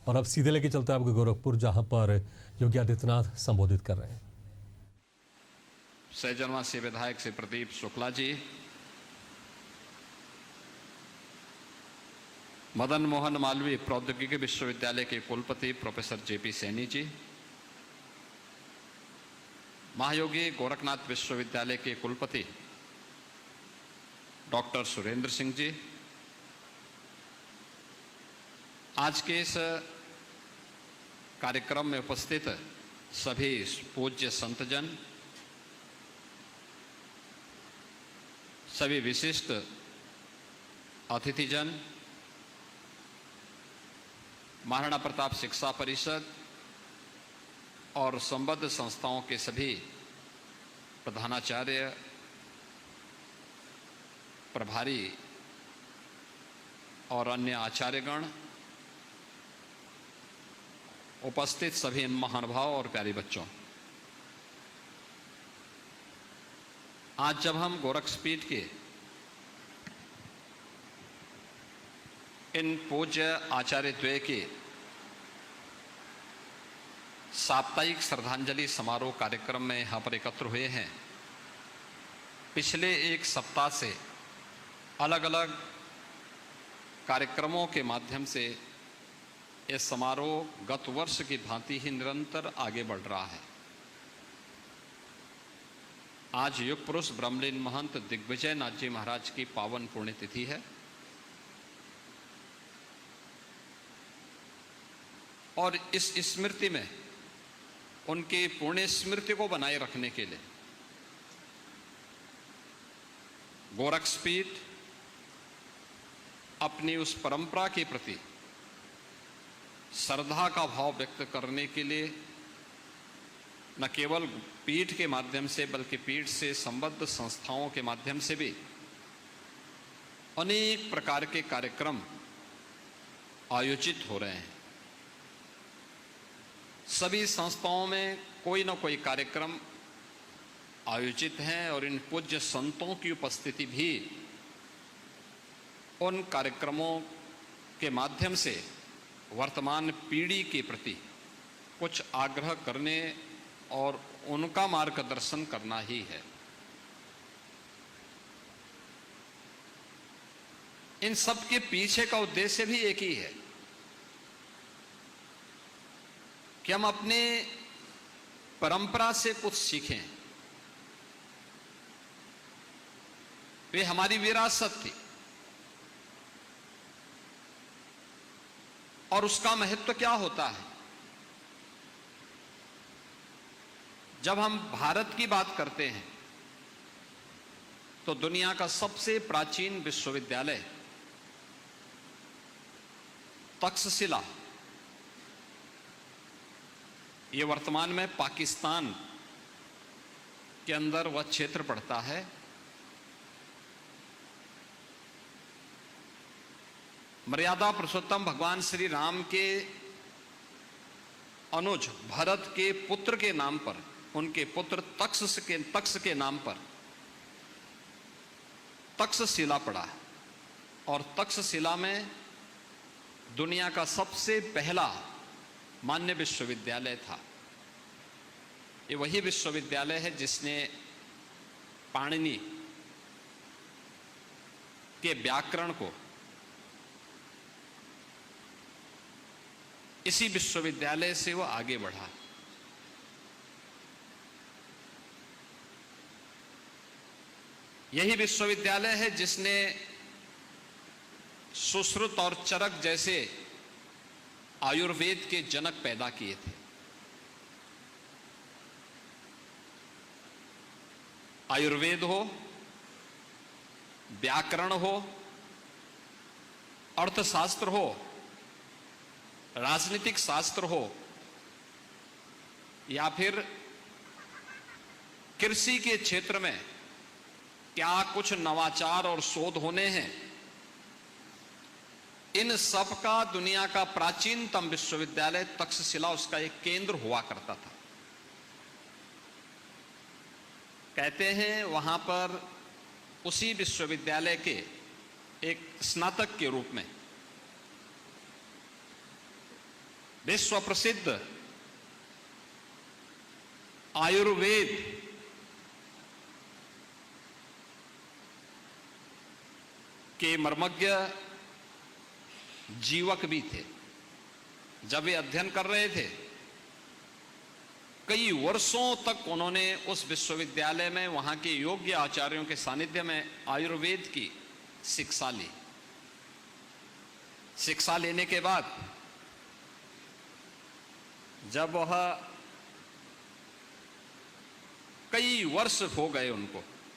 और अब सीधे लेके चलते हैं आपको गोरखपुर, जहां पर योगी आदित्यनाथ संबोधित कर रहे हैं। सहजनवा से विधायक श्री प्रदीप शुक्ला जी, मदन मोहन मालवीय प्रौद्योगिकी विश्वविद्यालय के कुलपति प्रोफेसर जेपी सैनी जी, महायोगी गोरखनाथ विश्वविद्यालय के कुलपति डॉक्टर सुरेंद्र सिंह जी, आज के इस कार्यक्रम में उपस्थित सभी पूज्य संतजन, सभी विशिष्ट अतिथिजन, महाराणा प्रताप शिक्षा परिषद और संबद्ध संस्थाओं के सभी प्रधानाचार्य, प्रभारी और अन्य आचार्यगण, उपस्थित सभी इन महानुभाव और प्यारे बच्चों, आज जब हम गोरक्षपीठ के इन पूज्य आचार्य द्वय के साप्ताहिक श्रद्धांजलि समारोह कार्यक्रम में यहाँ पर एकत्र हुए हैं, पिछले एक सप्ताह से अलग अलग कार्यक्रमों के माध्यम से यह समारोह गत वर्ष की भांति ही निरंतर आगे बढ़ रहा है। आज युग पुरुष ब्रह्मलीन महंत दिग्विजय नाथ जी महाराज की पावन पुण्यतिथि है और इस स्मृति में उनकी पुण्य स्मृति को बनाए रखने के लिए गोरक्षपीठ अपनी उस परंपरा के प्रति श्रद्धा का भाव व्यक्त करने के लिए न केवल पीठ के माध्यम से बल्कि पीठ से संबद्ध संस्थाओं के माध्यम से भी अनेक प्रकार के कार्यक्रम आयोजित हो रहे हैं। सभी संस्थाओं में कोई ना कोई कार्यक्रम आयोजित हैं और इन पूज्य संतों की उपस्थिति भी उन कार्यक्रमों के माध्यम से वर्तमान पीढ़ी के प्रति कुछ आग्रह करने और उनका मार्गदर्शन करना ही है। इन सब के पीछे का उद्देश्य भी एक ही है कि हम अपने परंपरा से कुछ सीखें। वे हमारी विरासत थी और उसका महत्व क्या होता है। जब हम भारत की बात करते हैं तो दुनिया का सबसे प्राचीन विश्वविद्यालय तक्षशिला, ये वर्तमान में पाकिस्तान के अंदर वह क्षेत्र पड़ता है। मर्यादा पुरुषोत्तम भगवान श्री राम के अनुज भरत के पुत्र के नाम पर, उनके पुत्र तक्ष के नाम पर तक्षशिला पड़ा है और तक्षशिला में दुनिया का सबसे पहला मान्य विश्वविद्यालय था। ये वही विश्वविद्यालय है जिसने पाणिनि के व्याकरण को इसी विश्वविद्यालय से वो आगे बढ़ा। यही विश्वविद्यालय है जिसने सुश्रुत और चरक जैसे आयुर्वेद के जनक पैदा किए थे। आयुर्वेद हो, व्याकरण हो, अर्थशास्त्र हो, राजनीतिक शास्त्र हो या फिर कृषि के क्षेत्र में क्या कुछ नवाचार और शोध होने हैं, इन सब का दुनिया का प्राचीनतम विश्वविद्यालय तक्षशिला उसका एक केंद्र हुआ करता था। कहते हैं वहां पर उसी विश्वविद्यालय के एक स्नातक के रूप में विश्व प्रसिद्ध आयुर्वेद के मर्मज्ञ जीवक भी थे। जब वे अध्ययन कर रहे थे, कई वर्षों तक उन्होंने उस विश्वविद्यालय में वहां के योग्य आचार्यों के सानिध्य में आयुर्वेद की शिक्षा ली। शिक्षा लेने के बाद जब वह कई वर्ष हो गए उनको,